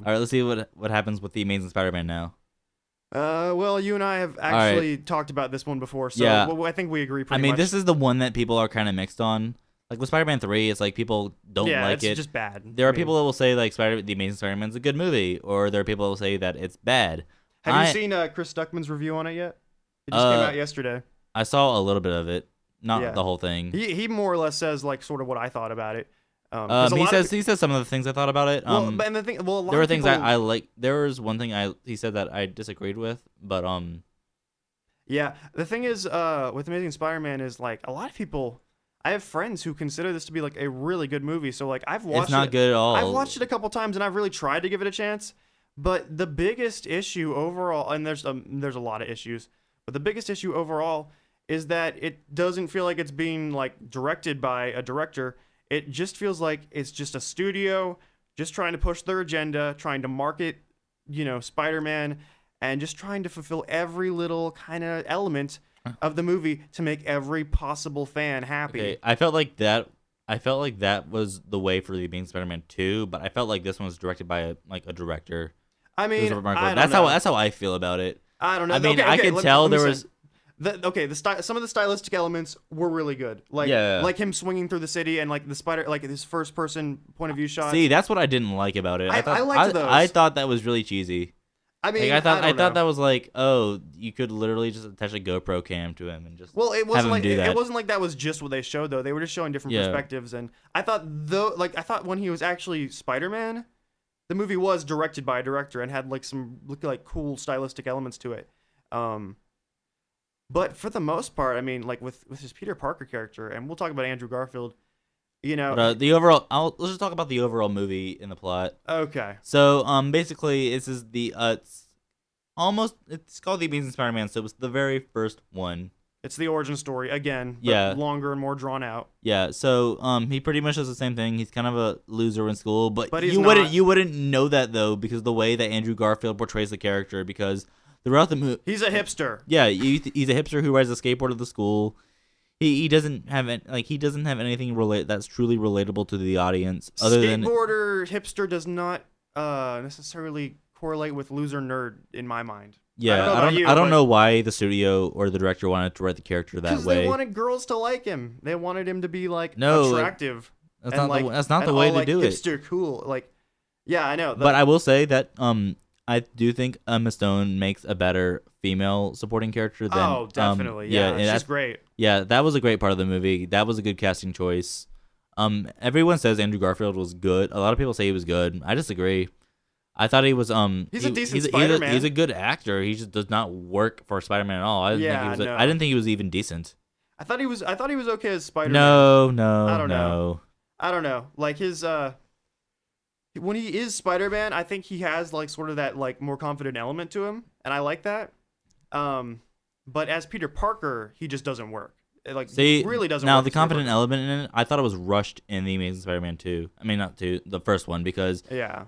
All right, let's see what happens with the Amazing Spider-Man now. Well, you and I have actually talked about this one before, so Yeah. I think we agree I pretty mean, much. this is the one that people are kind of mixed on. Like with Spider-Man 3, it's like people don't Yeah, like it's it. just bad. There I are mean, people that will say like the Amazing Spider-Man's a good movie, or there are people that will say that it's bad. have you I seen Chris Stuckman's review on it yet? It just came uh out yesterday. I saw a little bit of it, not Yeah, the whole thing. he more or less says like sort of what I thought about it. Because a He lot says of he says some of the things I thought about it. well, but and the thing, well, a lot There were of things people, I like. There was one thing he said that I disagreed with, but yeah, the thing is, with Amazing Spider-Man is like a lot of people. I have friends who consider this to be like a really good movie. So like I've watched it's not it. good at all. I've watched it a couple times and I've really tried to give it a chance. But the biggest issue overall, and there's a lot of issues, but the biggest issue overall is that it doesn't feel like it's being like directed by a director. It just feels like it's just a studio just trying to push their agenda, trying to market, Spider-Man, and just trying to fulfill every little kind of element of the movie to make every possible fan happy. Okay, I felt like that. I felt like that was the way for the Amazing Spider-Man 2, but I felt like this one was directed by a director. I It was mean, remarkable. I don't know. That's how I feel about it. I don't know. I mean, Okay, I okay, could let me- tell let me there say. was. Some of the stylistic elements were really good. Like Yeah. like him swinging through the city and like the spider, like his first person point of view shot. See, that's what I didn't like about it. I liked those. I thought that was really cheesy. I mean, Like I don't thought know. that was like, oh, you could literally just attach a GoPro cam to him and just. Well, it have wasn't him like do that. it wasn't like that was just what they showed though. They were just showing different Yeah. perspectives, and I thought when he was actually Spider-Man, the movie was directed by a director and had like some like cool stylistic elements to it. But for the most part, I mean, like with his Peter Parker character, and we'll talk about Andrew Garfield. But, the overall, let's just talk about the overall movie and the plot. Okay. So, basically, this is it's called The Amazing Spider-Man, so it was the very first one. It's the origin story again, but Yeah. longer and more drawn out. Yeah, so, he pretty much does the same thing. He's kind of a loser in school, but But he's you not. wouldn't know that, though, because the way that Andrew Garfield portrays the character, because throughout the movie, He's a hipster. yeah, he's a hipster who rides a skateboard to the school. He doesn't have anything that's truly relatable to the audience other than Skateboarder hipster does not necessarily correlate with loser nerd in my mind. yeah. I don't know why the studio or the director wanted to write the character that Because way. they wanted girls to like him. They wanted him to be like No, attractive. That's and, not like, that's not the and way all, to like, do it. hipster cool. Like, yeah, I know. But I will say that I do think Emma Stone makes a better female supporting character than oh, definitely. Yeah, and she's that's- great. yeah, that was a great part of the movie. That was a good casting choice. Everyone says Andrew Garfield was good. A lot of people say he was good. I disagree. I thought he was He's a decent he's Spider-Man. he's a good actor. He just does not work for Spider-Man at all. I didn't think he was. no. I didn't think he was even decent. I thought he was okay as Spider-Man. No, I don't no. know. I don't know. Like his when he is Spider-Man, I think he has like sort of that like more confident element to him, and I like that. But as Peter Parker, he just doesn't work. It, like See, really doesn't now work the as Peter confident Parker. element in it, I thought it was rushed in the Amazing Spider-Man 2. I mean, not 2, the first one, because Yeah.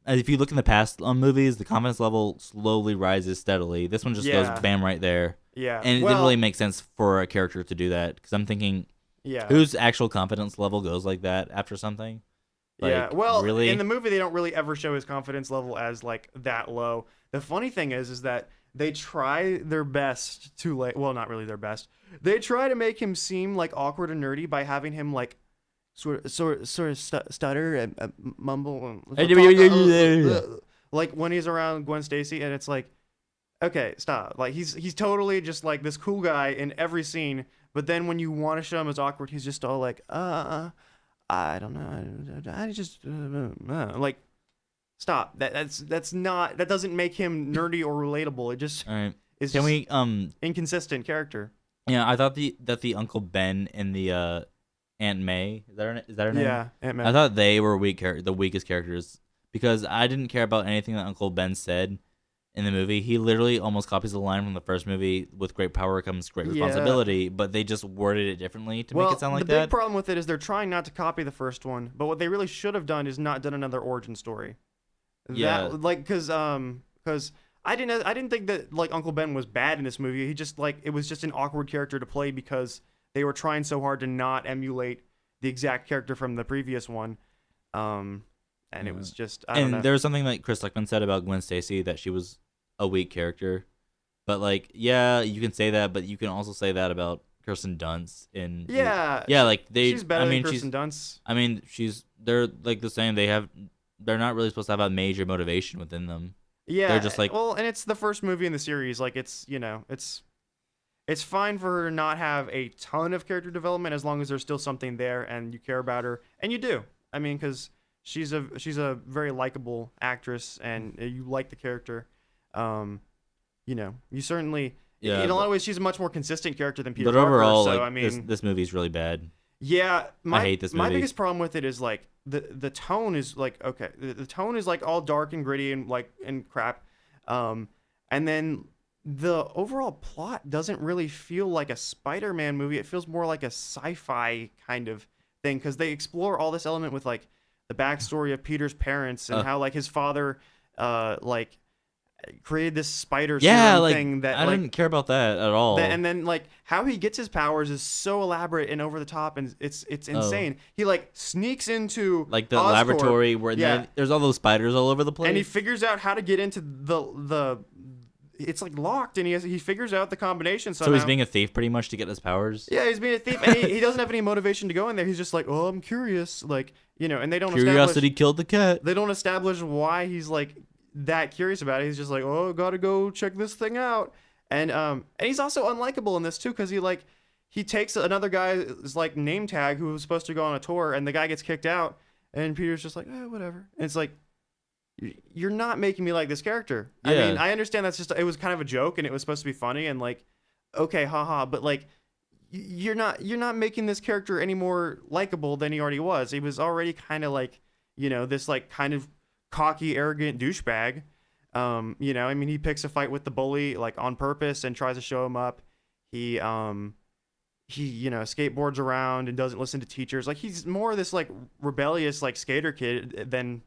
if you look in the past movies, the confidence level slowly rises steadily. This one just Yeah. goes bam right there, Yeah. and it well, didn't really make sense for a character to do that. Because I'm thinking, yeah. whose actual confidence level goes like that after something? Yeah. Like, Well, really? in the movie, they don't really ever show his confidence level as like that low. The funny thing is that they try their best to like, well, not really their best. They try to make him seem like awkward and nerdy by having him like sort of stutter and mumble and like when he's around Gwen Stacy, and it's like, okay, stop. Like he's totally just like this cool guy in every scene, but then when you want to show him as awkward, he's just all like, I don't know, I just like, stop. That doesn't make him nerdy or relatable. It just All right. is Can just we inconsistent character. Yeah, I thought that the Uncle Ben and the Aunt May, is that her name? Yeah, I Ant-Man. thought they were the weakest characters because I didn't care about anything that Uncle Ben said in the movie. He literally almost copies the line from the first movie, "With great power comes great Yeah. responsibility," but they just worded it differently to Well, make it sound like the that. big problem with it is they're trying not to copy the first one, but what they really should have done is not done another origin story. Yeah. Because I didn't think that like Uncle Ben was bad in this movie. He just like it was just an awkward character to play because they were trying so hard to not emulate the exact character from the previous one. and it Yeah. was just I don't know. And there was something that Chris Stuckman said about Gwen Stacy, that she was a weak character. But like, yeah, you can say that, but you can also say that about Kirsten Dunst in Yeah, yeah, like they. she's better I mean, than Kirsten Dunst. I mean, they're like the same. They're not really supposed to have a major motivation within them. Yeah, They're just like, well, and it's the first movie in the series. Like it's it's fine for her to not have a ton of character development as long as there's still something there and you care about her, and you do. I mean, because she's a very likable actress and you like the character. You certainly. yeah. In a lot of ways, she's a much more consistent character than Peter But Parker. overall, So like I mean, this movie's really bad. yeah, I hate this My movie. biggest problem with it is like the tone is like okay, the tone is like all dark and gritty and like and crap, and then the overall plot doesn't really feel like a Spider-Man movie. It feels more like a sci-fi kind of thing because they explore all this element with like the backstory of Peter's parents and how like his father, like created this spider Yeah, serum like thing that I like didn't care about that at all. and then like how he gets his powers is so elaborate and over the top and it's insane. He like sneaks into like the Oscorp, laboratory where there's all those spiders all over the place. and he figures out how to get into the it's like locked and he figures out the combination somehow. so he's being a thief pretty much to get his powers. yeah, he's being a thief and he doesn't have any motivation to go in there. He's just like, oh, I'm curious, like, and they don't Curiosity killed the cat. they don't establish why he's like that curious about it. He's just like, oh, gotta go check this thing out. And he's also unlikable in this too, because he takes another guy's like name tag who was supposed to go on a tour, and the guy gets kicked out, and Peter's just like, whatever. And it's like, you're not making me like this character. Yeah. I mean, I understand it was kind of a joke and it was supposed to be funny and like, okay, haha, but like, you're not making this character any more likable than he already was. He was already kind of like, this like kind of cocky, arrogant douchebag. I mean, he picks a fight with the bully like on purpose and tries to show him up. He skateboards around and doesn't listen to teachers. Like he's more this like rebellious like skater kid than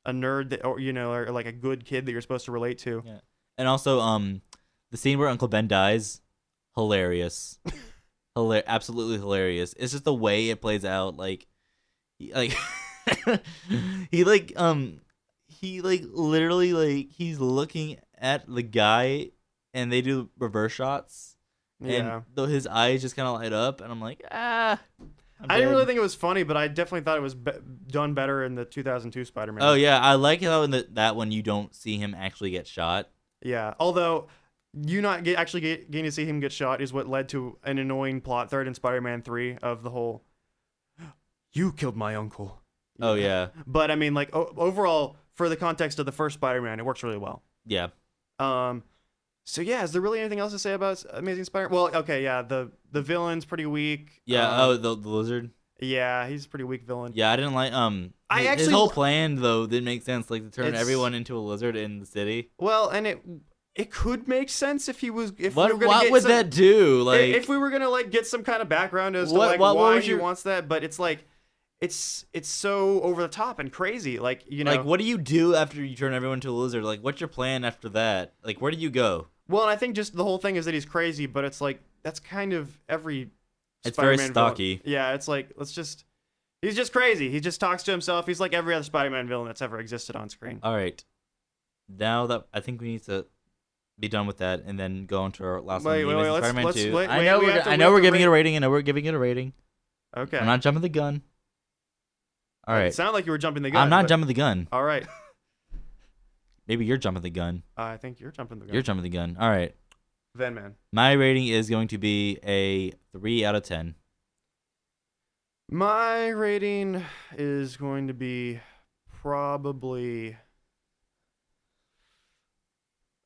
a nerd that, or like a good kid that you're supposed to relate to. Yeah. And also, the scene where Uncle Ben dies, hilarious, absolutely hilarious. It's just the way it plays out. Like he literally like he's looking at the guy, and they do reverse shots. Yeah. And though his eyes just kind of light up, and I'm like, I'm I didn't dead. really think it was funny, but I definitely thought it was done better in the 2002 Spider-Man. Oh yeah, I like how in that one you don't see him actually get shot. Yeah. Although you not getting to see him get shot is what led to an annoying plot thread in Spider-Man 3 of the whole "you killed my uncle." Oh yeah, But I mean, like overall, for the context of the first Spider-Man, it works really well. yeah. So yeah, is there really anything else to say about Amazing Spider? Well, okay, yeah, the villain's pretty weak. Yeah. The lizard. Yeah, he's a pretty weak villain. Yeah, I didn't like I his actually whole plan though didn't make sense. Like to turn It's- everyone into a lizard in the city. Well, and it could make sense if he was if we What were gonna what get would some, that do? Like if we were gonna like get some kind of background as to What- like what why was he your- wants that, but it's like it's so over the top and crazy. Like like what do you do after you turn everyone into a lizard? Like what's your plan after that? Like where do you go? Well, and I think just the whole thing is that he's crazy, but it's like that's kind of every. It's very Spider-Man stocky. villain. Yeah, it's like he's just crazy. He just talks to himself. He's like every other Spider-Man villain that's ever existed on screen. All right. Now that I think we need to be done with that and then go into our last Wait, one. wait, Amazing let's- Spider-Man let's- 2. wait, I wait, know we we're have to- I we know have we're to giving rate- it a rating. I know we're giving it a rating. Okay. I'm not jumping the gun. All It right. sounded like you were jumping the gun. I'm not but- jumping the gun. All right. Maybe you're jumping the gun. I think you're jumping the gun. You're jumping the gun. All right. Then, man. My rating is going to be a 3 out of 10. My rating is going to be probably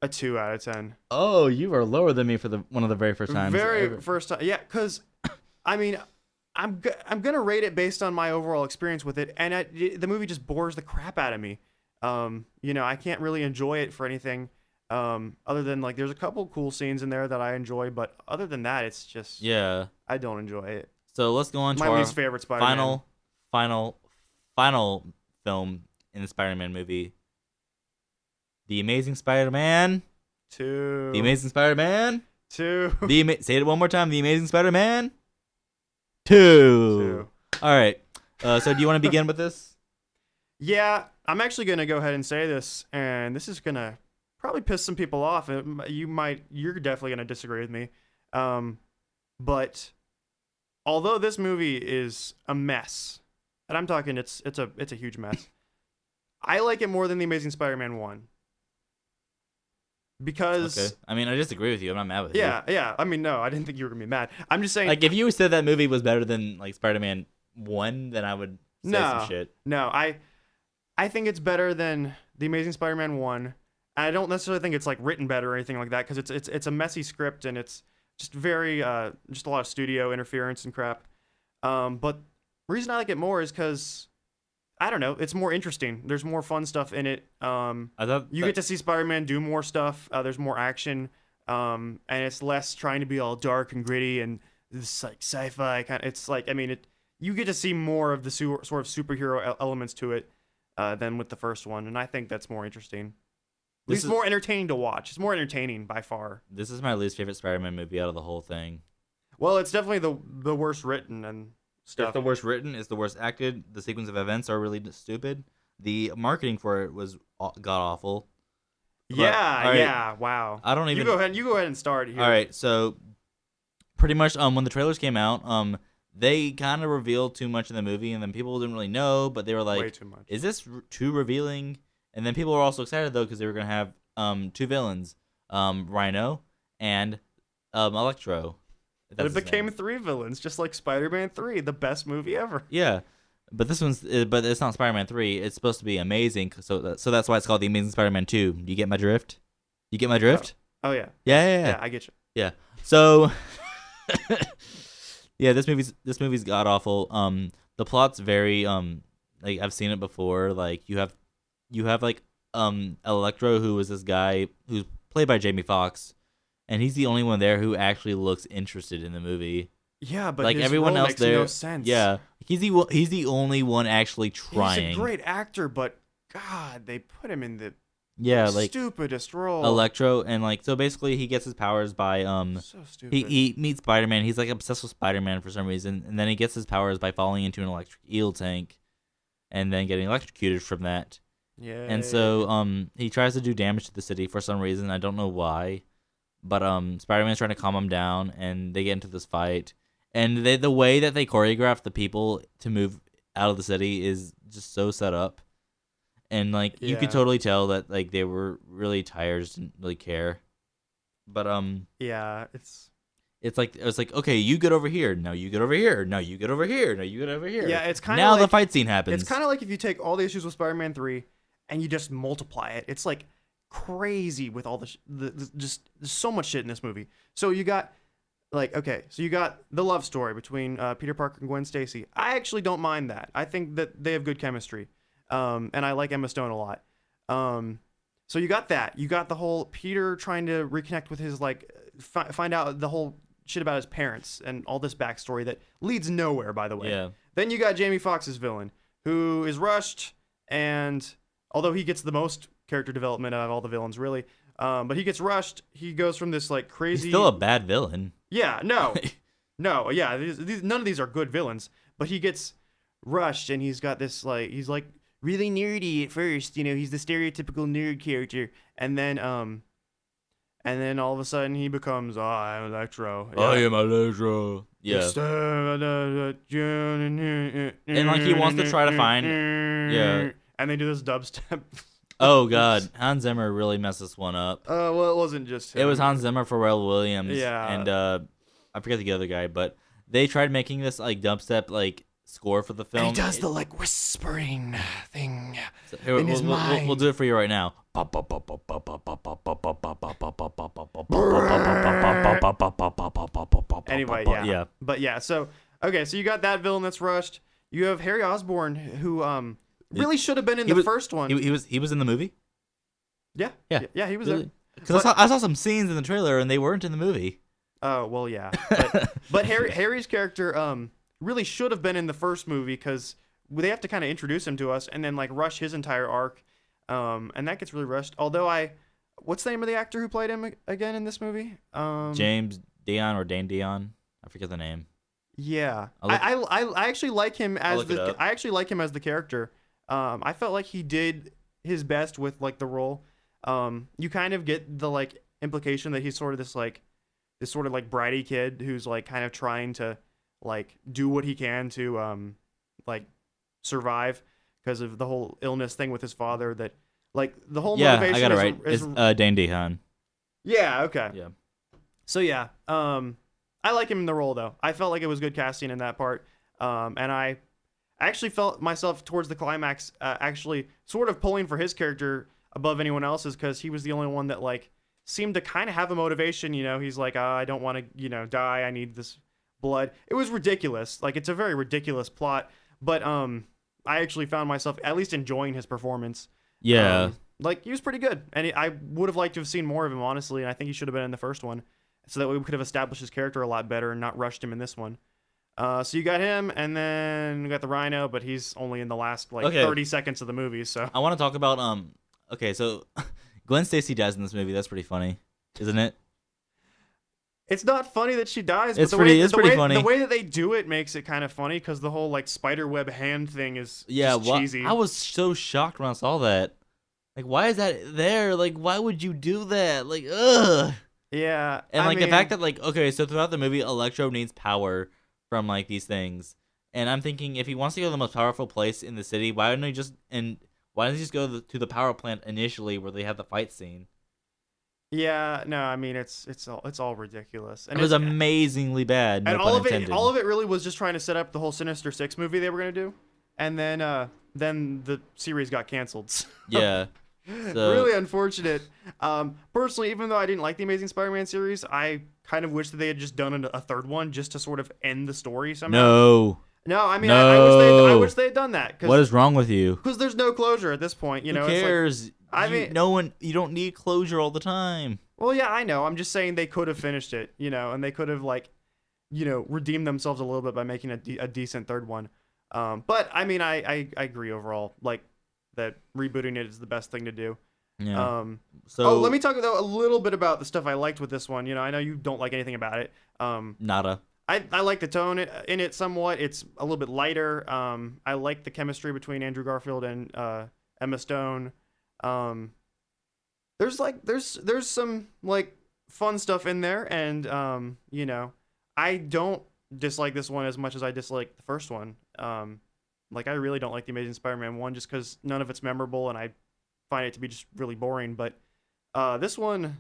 a 2 out of 10. Oh, you are lower than me for one of the very first times. Very first time. Yeah, because, I mean, I'm going to rate it based on my overall experience with it, and the movie just bores the crap out of me. I can't really enjoy it for anything other than, like, there's a couple cool scenes in there that I enjoy, but other than that, it's just, Yeah. I don't enjoy it. So let's go on to My our least favorite Spider-Man. final film in the Spider-Man movie. The Amazing Spider-Man. 2. The Amazing Spider-Man. 2. Say it one more time. The Amazing Spider-Man. 2. 2. All right. So do you want to begin with this? Yeah, I'm actually gonna go ahead and say this, and this is gonna probably piss some people off. You're definitely gonna disagree with me. But although this movie is a mess, and I'm talking it's a huge mess, I like it more than the Amazing Spider-Man 1. Because Okay. I mean, I disagree with you. I'm not mad with you. yeah. I mean, no, I didn't think you were gonna be mad. I'm just saying. Like, if you said that movie was better than like Spider-Man 1, then I would say some shit. No, I think it's better than the Amazing Spider-Man 1. I don't necessarily think it's like written better or anything like that, because it's a messy script and it's just very just a lot of studio interference and crap. But the reason I like it more is because I don't know, it's more interesting. There's more fun stuff in it. I thought You get to see Spider-Man do more stuff. There's more action, and it's less trying to be all dark and gritty and this like sci-fi kind. It's like, I mean, you get to see more of the sort of superhero elements to it than with the first one, and I think that's more interesting. At least more entertaining to watch. It's more entertaining by far. This is my least favorite Spider-Man movie out of the whole thing. Well, it's definitely the worst written and stuff. It's the worst written. It's the worst acted. The sequence of events are really stupid. The marketing for it was god awful. Yeah. Wow. I don't even. You go ahead and start here. All right. So, pretty much, when the trailers came out, they kind of revealed too much in the movie, and then people didn't really know, but they were like, way too much. "Is this too revealing?" And then people were also excited though because they were gonna have two villains, Rhino and Electro. But it became 3 villains, just like Spider-Man 3, the best movie ever. Yeah, but but it's not Spider-Man 3. It's supposed to be amazing, so that's why it's called The Amazing Spider-Man 2. You get my drift? You get my drift? Oh yeah. Yeah. I get you. Yeah. So, yeah, this movie's god awful. The plot's very like I've seen it before. Like you have like Electro, who is this guy who's played by Jamie Foxx. And he's the only one there who actually looks interested in the movie. Yeah, but like his everyone role else makes there, no sense. yeah, he's the only one actually trying. He's a great actor, but God, they put him in the like stupidest role. Electro, and like so basically he gets his powers by so stupid. he meets Spider-Man. He's like obsessed with Spider-Man for some reason, and then he gets his powers by falling into an electric eel tank, and then getting electrocuted from that. Yeah. And so he tries to do damage to the city for some reason. I don't know why. But Spider-Man's trying to calm him down, and they get into this fight. And the way that they choreograph the people to move out of the city is just so set up. And like you could totally tell that like they were really tired, just didn't really care. But yeah, it's like okay, you get over here. No, you get over here. No, you get over here. No, you get over here. Yeah, it's kind of now like, the fight scene happens. It's kind of like if you take all the issues with Spider-Man 3 and you just multiply it. It's like crazy with all the just there's so much shit in this movie. So you got you got the love story between Peter Parker and Gwen Stacy. I actually don't mind that. I think that they have good chemistry, and I like Emma Stone a lot. So you got that. You got the whole Peter trying to reconnect with his find out the whole shit about his parents and all this backstory that leads nowhere, by the way. Yeah. Then you got Jamie Foxx's villain, who is rushed, and although he gets the most character development out of all the villains, really. But he gets rushed. He goes from this like crazy. He's still a bad villain. Yeah, no, yeah. None of these are good villains. But he gets rushed, and he's got this he's like really nerdy at first. You know, he's the stereotypical nerd character, and then all of a sudden he becomes I'm Electro. Yeah. I am Electro. Yeah. And like he wants to try to find. Yeah. And they do this dubstep. Oh God, Hans Zimmer really messed this one up. Well, it wasn't just him. It was Hans Zimmer, Pharrell Williams, Yeah. and I forget the other guy, but they tried making this like dubstep like score for the film. And he does the like whispering thing So, here, in his mind. We'll do it for you right now. Anyway, yeah. But yeah, so okay, so you got that villain that's rushed. You have Harry Osborn, who really should have been in the first one. He was in the movie. Yeah, he was Really? Because I saw some scenes in the trailer and they weren't in the movie. Oh well, yeah. But Harry's character really should have been in the first movie because they have to kind of introduce him to us and then like rush his entire arc, and that gets really rushed. Although what's the name of the actor who played him again in this movie? James Dion or Dane Dion, I forget the name. Yeah, I actually like him as I actually like him as the character. I felt like he did his best with like the role. You kind of get the like implication that he's sort of this sort of like bratty kid who's like kind of trying to like do what he can to like survive because of the whole illness thing with his father. That like the whole Yeah, motivation I got it is, right. is It's Dane DeHaan. yeah, okay. Yeah. So yeah, I like him in the role though. I felt like it was good casting in that part, and I actually felt myself towards the climax actually sort of pulling for his character above anyone else's because he was the only one that like seemed to kind of have a motivation. You know, he's like, I don't want to, die. I need this blood. It was ridiculous. Like it's a very ridiculous plot, but I actually found myself at least enjoying his performance. Yeah. Like he was pretty good, and I would have liked to have seen more of him honestly, and I think he should have been in the first one, so that we could have established his character a lot better and not rushed him in this one. So you got him, and then we got the Rhino, but he's only in the last like 30 seconds of the movie. So I want to talk about Okay, so Gwen Stacy dies in this movie. That's pretty funny, isn't it? it's not funny that she dies. It's but pretty funny. The way that they do it makes it kind of funny because the whole like spider web hand thing is just cheesy. I was so shocked when I saw that. Like, why is that there? Like, why would you do that? Like, ugh. Yeah, And like the fact that like, okay, so throughout the movie, Electro needs power from like these things, and I'm thinking if he wants to go to the most powerful place in the city, why doesn't he just go to the power plant initially where they have the fight scene? Yeah, no, I mean it's all ridiculous, and It was amazingly bad. No and pun intended. all of it really was just trying to set up the whole Sinister Six movie they were gonna do, and then the series got canceled. So. Yeah. So, really unfortunate. Personally, even though I didn't like the Amazing Spider-Man series, I kind of wish that they had just done a third one just to sort of end the story somehow. No, I mean, I wish they had done that. What is wrong with you? Because there's no closure at this point. You know, who cares? It's like, you don't need closure all the time. Well, yeah, I know. I'm just saying they could have finished it, and they could have redeemed themselves a little bit by making a decent third one. But I mean, I agree overall. Like that rebooting it is the best thing to do. Yeah. Let me talk though a little bit about the stuff I liked with this one. I know you don't like anything about it. Nada. I like the tone in it somewhat. It's a little bit lighter. I like the chemistry between Andrew Garfield and Emma Stone. There's some like fun stuff in there, and I don't dislike this one as much as I dislike the first one. Like I really don't like the Amazing Spider-Man 1 just because none of it's memorable, and I find it to be just really boring. But this one,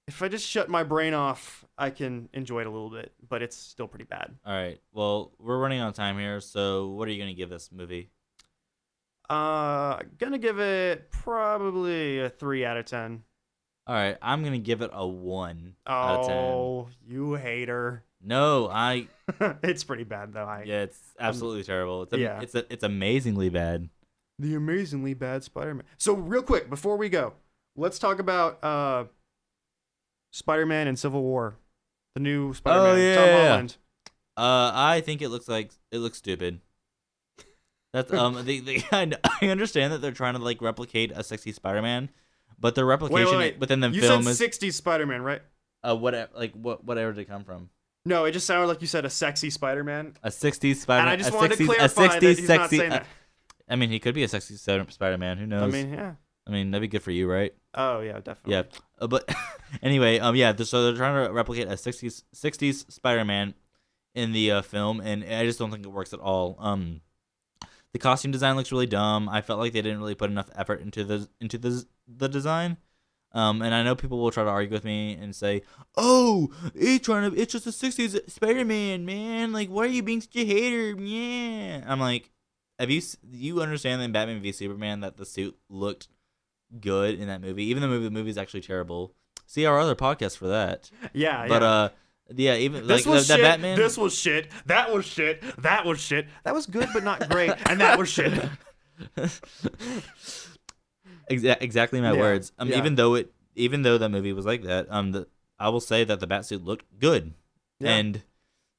if I just shut my brain off, I can enjoy it a little bit, but it's still pretty bad. All right. Well, we're running out of time here, so what are you gonna give this movie? Gonna give it probably a 3 out of 10. All right, I'm gonna give it a 1 out of 10. Oh, you hater! No, It's pretty bad though. Yeah, it's absolutely terrible. It's amazingly bad. The amazingly bad Spider-Man. So real quick before we go, let's talk about Spider-Man and Civil War, the new Spider-Man. Oh, yeah, Tom yeah. Holland. I think it looks stupid. That's I understand that they're trying to like replicate a sexy Spider-Man, but their replication Wait. within the You film said is 60s Spider-Man, right? whatever did it come from? No, it just sounded like you said a sexy Spider-Man. A 60s Spider-Man. And I just wanted to clarify that he's not saying that. I mean, he could be a sexy Spider-Man. Who knows? I mean, yeah. I mean, that'd be good for you, right? Oh yeah, definitely. Yeah, but anyway, yeah. So they're trying to replicate a 60s Spider-Man in the film, and I just don't think it works at all. The costume design looks really dumb. I felt like they didn't really put enough effort into the design. And I know people will try to argue with me and say, "Oh, it's just a 60s Spider-Man, man. Like, why are you being such a hater?" Yeah, I'm like, do you understand in Batman v Superman that the suit looked good in that movie, even though the movie's actually terrible? See our other podcast for that. Yeah, but yeah, even this like was the shit. Batman. This was shit. That was shit. That was shit. That was good, but not great. And that was shit. Exactly my words. Yeah. Even though that movie was like that, I will say that the Batsuit looked good, Yeah.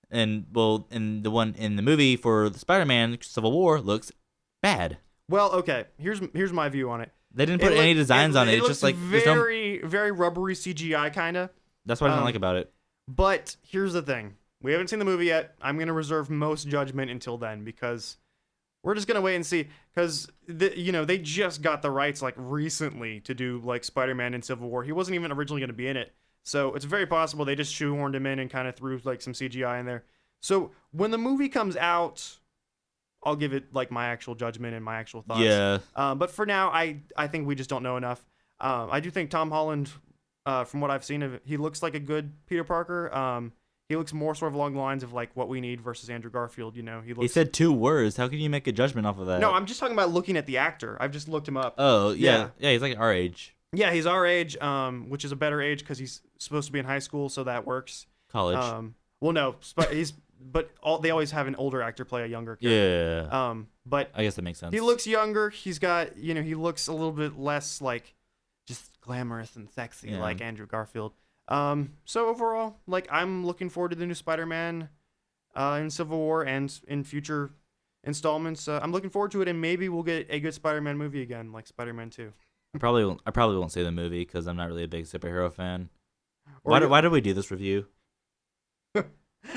and the one in the movie for the Spider-Man Civil War looks bad. Well, okay. Here's my view on it. They didn't put any designs on it. It's looks just like very very rubbery CGI kind of. That's what I didn't like about it. But here's the thing. We haven't seen the movie yet. I'm going to reserve most judgment until then because we're just gonna wait and see, because they just got the rights like recently to do like Spider-Man in Civil War. He wasn't even originally gonna be in it, so it's very possible they just shoehorned him in and kind of threw like some CGI in there. So when the movie comes out, I'll give it like my actual judgment and my actual thoughts. Yeah. But for now, I think we just don't know enough. I do think Tom Holland, from what I've seen of it, he looks like a good Peter Parker. He looks more sort of along the lines of like what we need versus Andrew Garfield. He looks. He said 2 words. How can you make a judgment off of that? No, I'm just talking about looking at the actor. I've just looked him up. Oh yeah, yeah. He's like our age. Yeah, he's our age, which is a better age because he's supposed to be in high school, so that works. College. Well, no, they always have an older actor play a younger character. Yeah. But I guess that makes sense. he looks younger. He's got, he looks a little bit less like just glamorous and sexy like Andrew Garfield. So overall, like, I'm looking forward to the new Spider-Man in Civil War and in future installments. I'm looking forward to it, and maybe we'll get a good Spider-Man movie again, like Spider-Man 2. I probably won't see the movie because I'm not really a big superhero fan. Why did we do this review?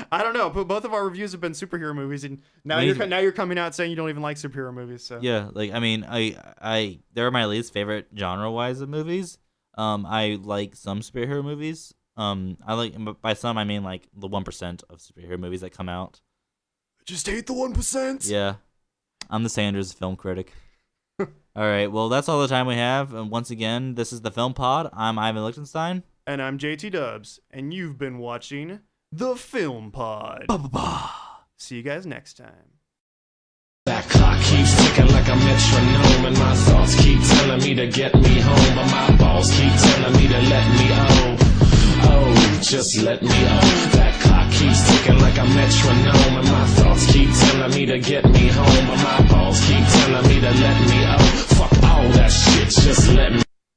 I don't know, but both of our reviews have been superhero movies, and now you're coming out saying you don't even like superhero movies. So yeah, like, I mean, I they're my least favorite genre-wise of movies. I like some superhero movies. I like, by some I mean like the 1% of superhero movies that come out. Just hate the 1%. Yeah, I'm the Sanders film critic. All right, well, that's all the time we have. And once again, this is the Film Pod. I'm Ivan Lichtenstein. And I'm JT Dubs. And you've been watching the Film Pod. See you guys next time. That clock keeps ticking like a metronome, and my thoughts keep telling me to get me home, but my balls keep telling me to let me just let me That clock keeps ticking like a metronome, and my thoughts keep telling me to get me home, but my balls keep